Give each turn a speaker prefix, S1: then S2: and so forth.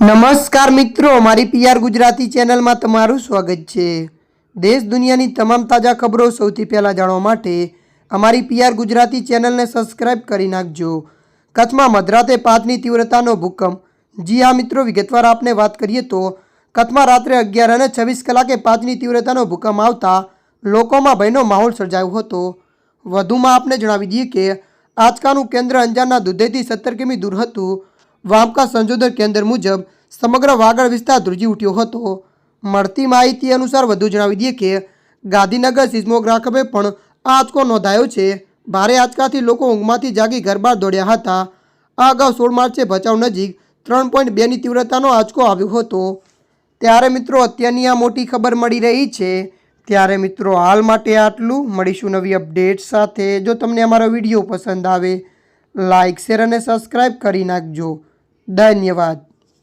S1: નમસ્કાર મિત્રો, મારી પીઆર ગુજરાતી ચેનલમાં તમારું સ્વાગત છે। દેશ દુનિયાની તમામ તાજા ખબરો સૌથી પહેલાં જાણવા માટે અમારી પીઆર ગુજરાતી ચેનલને સબસ્ક્રાઇબ કરી નાખજો। કચ્છમાં મધરાતે 5ની તીવ્રતાનો ભૂકંપ। જી હા મિત્રો, વિગતવાર આપણે વાત કરીએ તો કચ્છમાં રાત્રે 11:26 કલાકે 5ની તીવ્રતાનો ભૂકંપ આવતા લોકોમાં ભયનો માહોલ સર્જાયો હતો। વધુમાં આપણે જણાવી દઈએ કે આંચકાનું કેન્દ્ર અંજારના દુધઈથી 17 કિમી દૂર હતું। વામકા સંશોધન કેન્દ્ર મુજબ સમગ્ર વાગડ વિસ્તાર ધ્રુજી ઉઠ્યો હતો। મળતી માહિતી અનુસાર વધુ જણાવી દઈએ કે ગાંધીનગર સિસ્મોગ્રાફે પણ આંચકો નોંધાયો છે। ભારે આંચકાથી લોકો ઊંઘમાંથી જાગી ઘર બહાર દોડ્યા હતા। આ અગાઉ 16 માર્ચે ભચાઉ નજીક 3.2ની તીવ્રતાનો આંચકો આવ્યો હતો। ત્યારે મિત્રો અત્યારની આ મોટી ખબર મળી રહી છે। ત્યારે મિત્રો હાલ માટે આટલું। મળીશું નવી અપડેટ સાથે। જો તમને અમારો વિડીયો પસંદ આવે લાઇક શેર અને સબસ્ક્રાઇબ કરી નાખજો। ધન્યવાદ।